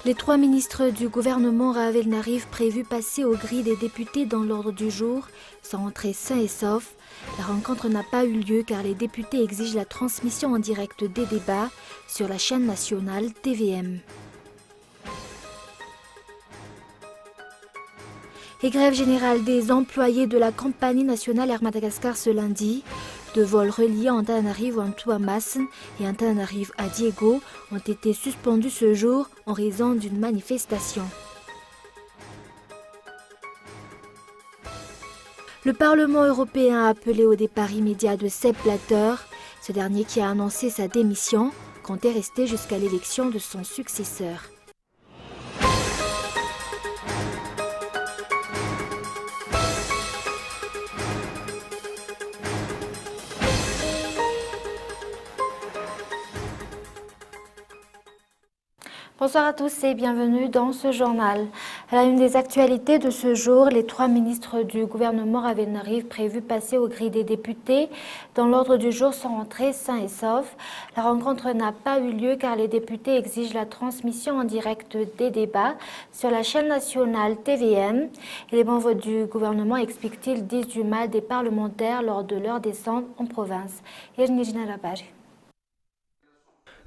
Les 3 ministres du gouvernement Ravel Narif prévus passer au gris des députés dans l'ordre du jour sont entrés sains et saufs. La rencontre n'a pas eu lieu car les députés exigent la transmission en direct des débats sur la chaîne nationale TVM. Et grève générale des employés de la compagnie nationale Air Madagascar ce lundi. 2 vols reliés Antananarivo à Tuamasin et Antananarivo à Diego ont été suspendus ce jour en raison d'une manifestation. Le Parlement européen a appelé au départ immédiat de Sepp Blatter, ce dernier qui a annoncé sa démission, comptait rester jusqu'à l'élection de son successeur. Bonsoir à tous et bienvenue dans ce journal. À la une des actualités de ce jour, les 3 ministres du gouvernement Ravel Narif prévus passer au gris des députés dans l'ordre du jour sont entrés sains et saufs. La rencontre n'a pas eu lieu car les députés exigent la transmission en direct des débats sur la chaîne nationale TVM. Et les membres du gouvernement, expliquent-ils, disent du mal des parlementaires lors de leur descente en province.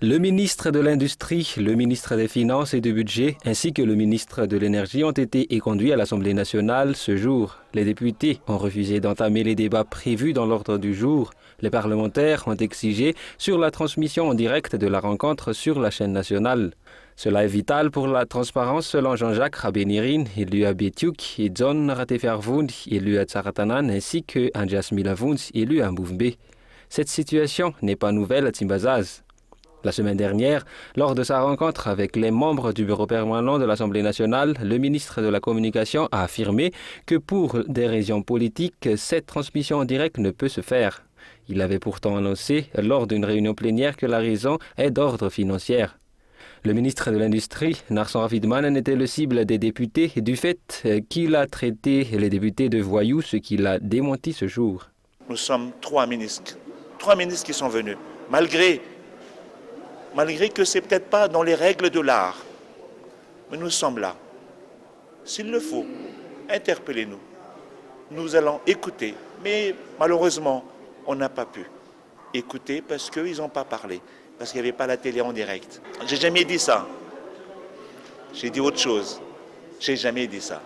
Le ministre de l'Industrie, le ministre des Finances et du Budget, ainsi que le ministre de l'Énergie ont été éconduits à l'Assemblée nationale ce jour. Les députés ont refusé d'entamer les débats prévus dans l'ordre du jour. Les parlementaires ont exigé sur la transmission en direct de la rencontre sur la chaîne nationale. Cela est vital pour la transparence selon Jean-Jacques Rabenirin, élu à Betiuk, et John Ratefervund, élu à Tsaratanan, ainsi que Andjas Milavunds, élu à Mbouvembe. Cette situation n'est pas nouvelle à Timbazaz. La semaine dernière, lors de sa rencontre avec les membres du bureau permanent de l'Assemblée nationale, le ministre de la Communication a affirmé que pour des raisons politiques, cette transmission en direct ne peut se faire. Il avait pourtant annoncé lors d'une réunion plénière que la raison est d'ordre financier. Le ministre de l'Industrie, Narsson Rafidman, était le cible des députés du fait qu'il a traité les députés de voyous, ce qu'il a démenti ce jour. Nous sommes 3 ministres qui sont venus, malgré que ce n'est peut-être pas dans les règles de l'art. Mais nous sommes là. S'il le faut, interpellez-nous. Nous allons écouter. Mais malheureusement, on n'a pas pu écouter parce qu'ils n'ont pas parlé. Parce qu'il n'y avait pas la télé en direct. J'ai jamais dit ça. J'ai dit autre chose. J'ai jamais dit ça.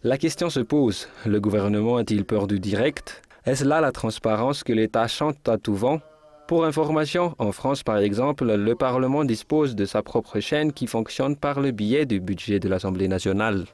La question se pose. Le gouvernement a-t-il peur du direct ? Est-ce là la transparence que l'État chante à tout vent ? Pour information, en France par exemple, le Parlement dispose de sa propre chaîne qui fonctionne par le biais du budget de l'Assemblée nationale.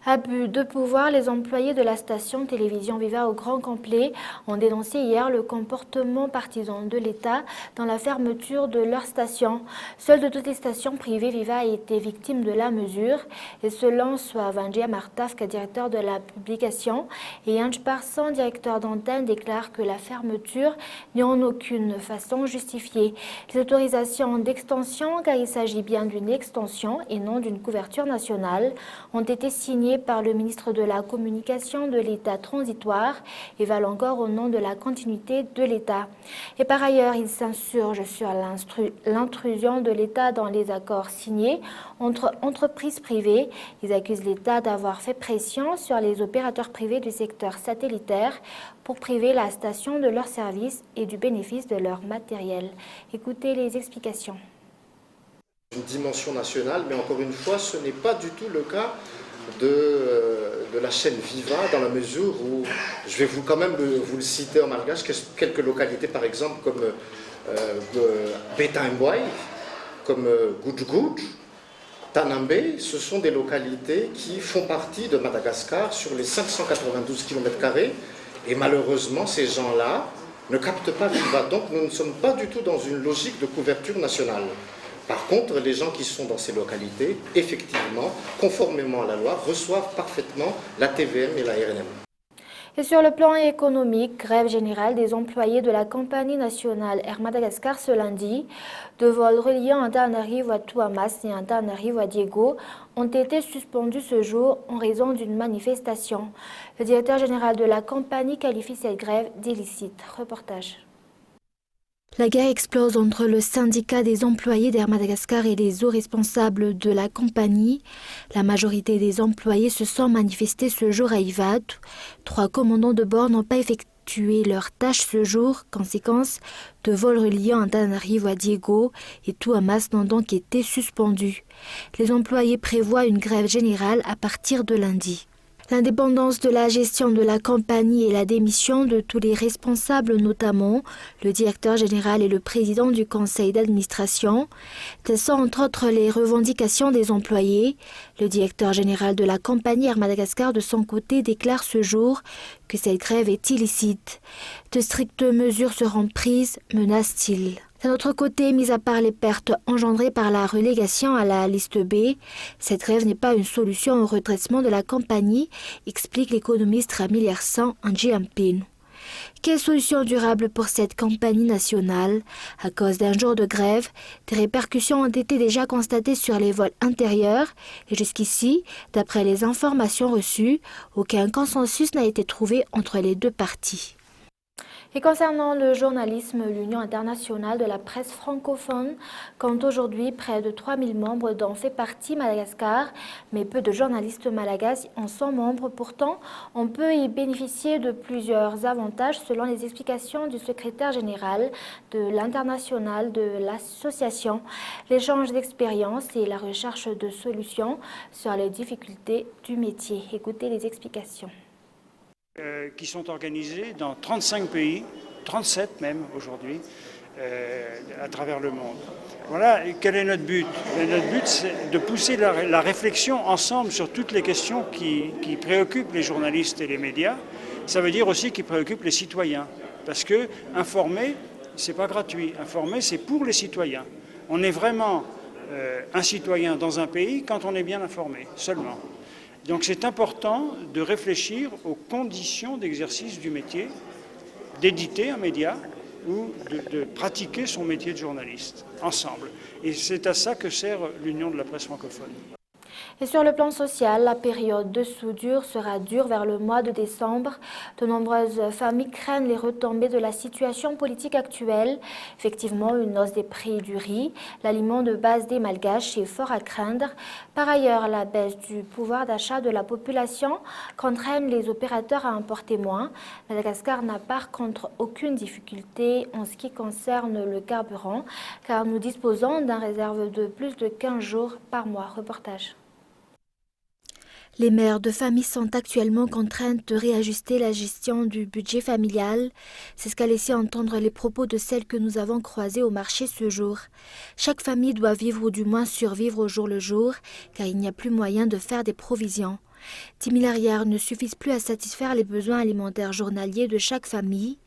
Abus de pouvoir, les employés de la station télévision Viva au grand complet ont dénoncé hier le comportement partisan de l'État dans la fermeture de leur station. Seule de toutes les stations privées, Viva a été victime de la mesure. Et selon Vangia Martafka, directeur de la publication, et Ange Parson, directeur d'antenne, déclare que la fermeture n'est en aucune façon justifiée. Les autorisations d'extension, car il s'agit bien d'une extension et non d'une couverture nationale, ont été signées par le ministre de la Communication de l'État transitoire et valent encore au nom de la continuité de l'État. Et par ailleurs, il s'insurge sur l'intrusion de l'État dans les accords signés entre entreprises privées. Ils accusent l'État d'avoir fait pression sur les opérateurs privés du secteur satellitaire pour priver la station de leurs services et du bénéfice de leur matériel. Écoutez les explications. Une dimension nationale, mais encore une fois, ce n'est pas du tout le cas de la chaîne Viva, dans la mesure où, je vais quand même vous le citer en malgache, quelques localités par exemple comme Betaimbouai, comme Gudjgudj, Tanambé, ce sont des localités qui font partie de Madagascar sur les 592 km², et malheureusement ces gens-là ne captent pas Viva, donc nous ne sommes pas du tout dans une logique de couverture nationale. Par contre, les gens qui sont dans ces localités, effectivement, conformément à la loi, reçoivent parfaitement la TVM et la RNM. Et sur le plan économique, grève générale des employés de la compagnie nationale Air Madagascar ce lundi. 2 vols reliant Antananarivo à Tuamasin et Antananarivo à Diego ont été suspendus ce jour en raison d'une manifestation. Le directeur général de la compagnie qualifie cette grève d'illicite. Reportage. La guerre explose entre le syndicat des employés d'Air Madagascar et les hauts responsables de la compagnie. La majorité des employés se sont manifestés ce jour à Ivatu. 3 commandants de bord n'ont pas effectué leurs tâches ce jour. Conséquence, de vols reliant Antananarivo à Diego et Tuamas n'ont donc été suspendus. Les employés prévoient une grève générale à partir de lundi. L'indépendance de la gestion de la compagnie et la démission de tous les responsables, notamment le directeur général et le président du conseil d'administration. Telles sont entre autres les revendications des employés. Le directeur général de la compagnie Air Madagascar, de son côté, déclare ce jour que cette grève est illicite. De strictes mesures seront prises, menace-t-il. D'un autre côté, mis à part les pertes engendrées par la relégation à la liste B, cette grève n'est pas une solution au redressement de la compagnie, explique l'économiste Rami Lersan Anji Ampin. Quelle solution durable pour cette compagnie nationale? À cause d'un jour de grève, des répercussions ont été déjà constatées sur les vols intérieurs et jusqu'ici, d'après les informations reçues, aucun consensus n'a été trouvé entre les deux parties. Et concernant le journalisme, l'Union internationale de la presse francophone compte aujourd'hui près de 3000 membres dont fait partie Madagascar, mais peu de journalistes malagasy en sont membres. Pourtant, on peut y bénéficier de plusieurs avantages selon les explications du secrétaire général de l'international de l'association, l'échange d'expériences et la recherche de solutions sur les difficultés du métier. Écoutez les explications. Qui sont organisés dans 35 pays, 37 même aujourd'hui, à travers le monde. Voilà, et quel est notre but? Notre but, c'est de pousser la réflexion ensemble sur toutes les questions qui préoccupent les journalistes et les médias. Ça veut dire aussi qui préoccupent les citoyens, parce que informer, c'est pas gratuit. Informer, c'est pour les citoyens. On est vraiment un citoyen dans un pays quand on est bien informé, seulement. Donc c'est important de réfléchir aux conditions d'exercice du métier, d'éditer un média ou de pratiquer son métier de journaliste, ensemble. Et c'est à ça que sert l'Union de la presse francophone. Et sur le plan social, la période de soudure sera dure vers le mois de décembre. De nombreuses familles craignent les retombées de la situation politique actuelle. Effectivement, une hausse des prix du riz, l'aliment de base des Malgaches est fort à craindre. Par ailleurs, la baisse du pouvoir d'achat de la population contraint les opérateurs à importer moins. Madagascar n'a par contre aucune difficulté en ce qui concerne le carburant, car nous disposons d'un réserve de plus de 15 jours par mois. Reportage. Les mères de famille sont actuellement contraintes de réajuster la gestion du budget familial. C'est ce qu'a laissé entendre les propos de celles que nous avons croisées au marché ce jour. Chaque famille doit vivre ou du moins survivre au jour le jour, car il n'y a plus moyen de faire des provisions. 10 000 arrières ne suffisent plus à satisfaire les besoins alimentaires journaliers de chaque famille.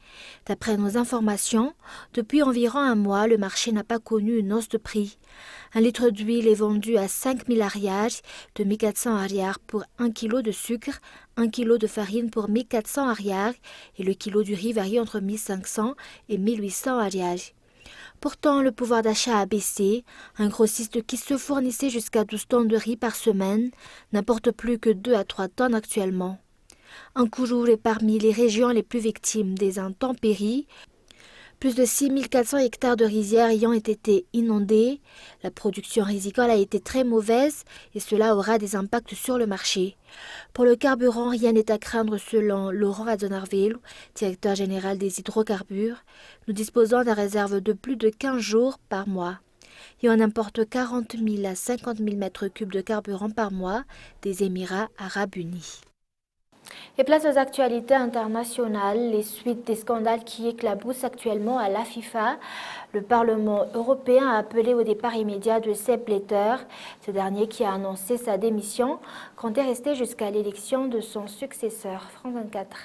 D'après nos informations, depuis environ un mois, le marché n'a pas connu une hausse de prix. Un litre d'huile est vendu à 5 000 arrières, 2 400 arrières pour 1 kg de sucre, 1 kg de farine pour 1 400 arrières et le kilo du riz varie entre 1 500 et 1 800 arrières. Pourtant, le pouvoir d'achat a baissé. Un grossiste qui se fournissait jusqu'à 12 tonnes de riz par semaine n'apporte plus que 2 à 3 tonnes actuellement. Ankourou est parmi les régions les plus victimes des intempéries. Plus de 6 400 hectares de rizières ayant été inondés. La production rizicole a été très mauvaise et cela aura des impacts sur le marché. Pour le carburant, rien n'est à craindre selon Laurent Adzonarville, directeur général des hydrocarbures. Nous disposons d'un réserve de plus de 15 jours par mois. Et on importe 40 000 à 50 000 mètres cubes de carburant par mois des Émirats arabes unis. Et place aux actualités internationales, les suites des scandales qui éclaboussent actuellement à la FIFA. Le Parlement européen a appelé au départ immédiat de Sepp Blatter. Ce dernier qui a annoncé sa démission comptait rester jusqu'à l'élection de son successeur. France 24.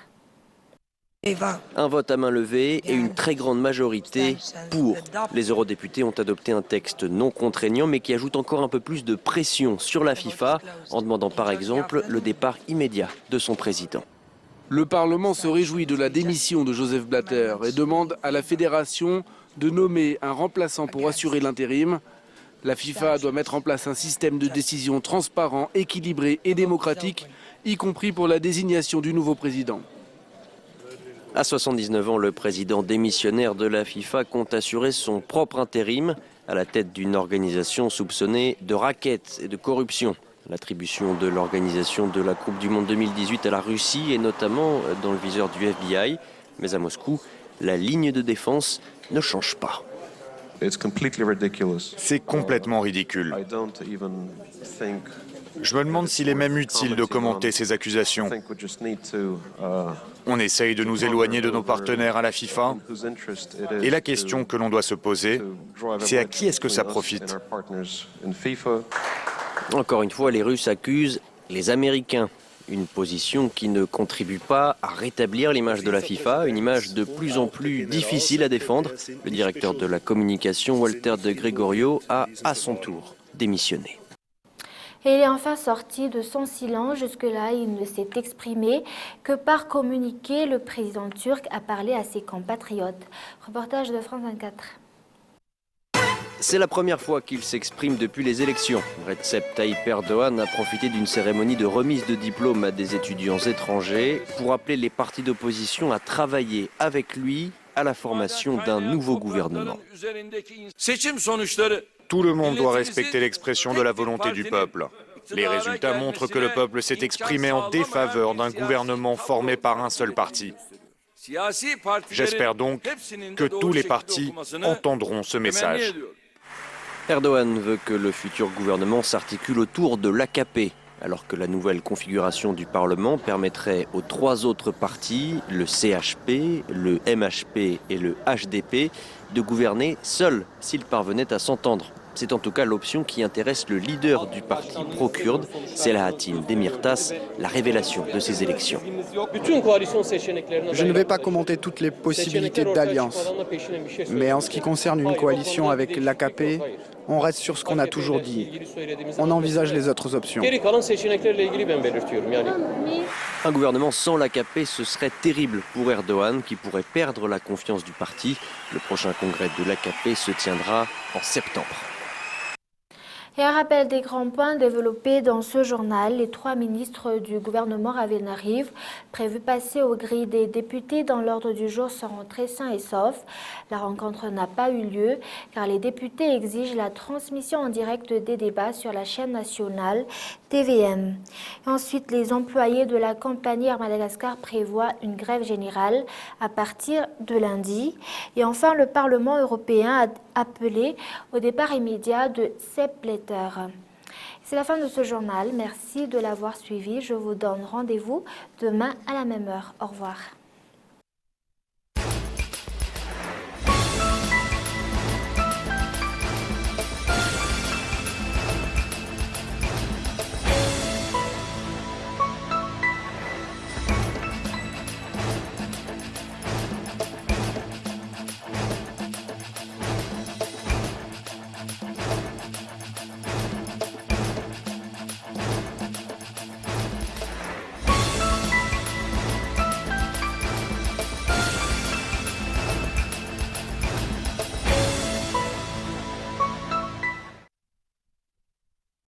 Un vote à main levée et une très grande majorité pour. Les eurodéputés ont adopté un texte non contraignant mais qui ajoute encore un peu plus de pression sur la FIFA en demandant par exemple le départ immédiat de son président. Le Parlement se réjouit de la démission de Joseph Blatter et demande à la fédération de nommer un remplaçant pour assurer l'intérim. La FIFA doit mettre en place un système de décision transparent, équilibré et démocratique, y compris pour la désignation du nouveau président. À 79 ans, le président démissionnaire de la FIFA compte assurer son propre intérim à la tête d'une organisation soupçonnée de racket et de corruption. L'attribution de l'organisation de la Coupe du Monde 2018 à la Russie est notamment dans le viseur du FBI. Mais à Moscou, la ligne de défense ne change pas. C'est complètement ridicule. Je me demande s'il est même utile de commenter ces accusations. On essaye de nous éloigner de nos partenaires à la FIFA. Et la question que l'on doit se poser, c'est à qui est-ce que ça profite? Encore une fois, les Russes accusent les Américains. Une position qui ne contribue pas à rétablir l'image de la FIFA, une image de plus en plus difficile à défendre. Le directeur de la communication, Walter de Gregorio, a à son tour démissionné. Et il est enfin sorti de son silence. Jusque-là, il ne s'est exprimé que par communiqué. Le président turc a parlé à ses compatriotes. Reportage de France 24. C'est la première fois qu'il s'exprime depuis les élections. Recep Tayyip Erdogan a profité d'une cérémonie de remise de diplôme à des étudiants étrangers pour appeler les partis d'opposition à travailler avec lui à la formation d'un nouveau gouvernement. Tout le monde doit respecter l'expression de la volonté du peuple. Les résultats montrent que le peuple s'est exprimé en défaveur d'un gouvernement formé par un seul parti. J'espère donc que tous les partis entendront ce message. Erdogan veut que le futur gouvernement s'articule autour de l'AKP, alors que la nouvelle configuration du Parlement permettrait aux trois autres partis, le CHP, le MHP et le HDP, de gouverner seuls s'ils parvenaient à s'entendre. C'est en tout cas l'option qui intéresse le leader du parti pro-kurde, Selahattin Demirtas, la révélation de ces élections. Je ne vais pas commenter toutes les possibilités d'alliance, mais en ce qui concerne une coalition avec l'AKP, on reste sur ce qu'on a toujours dit. On envisage les autres options. Un gouvernement sans l'AKP, ce serait terrible pour Erdogan, qui pourrait perdre la confiance du parti. Le prochain congrès de l'AKP se tiendra en septembre. Et un rappel des grands points développés dans ce journal. Les trois ministres du gouvernement Ravenariv, prévus passer aux grilles des députés dans l'ordre du jour, sont rentrés sains et saufs. La rencontre n'a pas eu lieu car les députés exigent la transmission en direct des débats sur la chaîne nationale TVM. Et ensuite, les employés de la compagnie Air Madagascar prévoient une grève générale à partir de lundi. Et enfin, le Parlement européen a appelé au départ immédiat de Sepp Blatter. C'est la fin de ce journal. Merci de l'avoir suivi. Je vous donne rendez-vous demain à la même heure. Au revoir.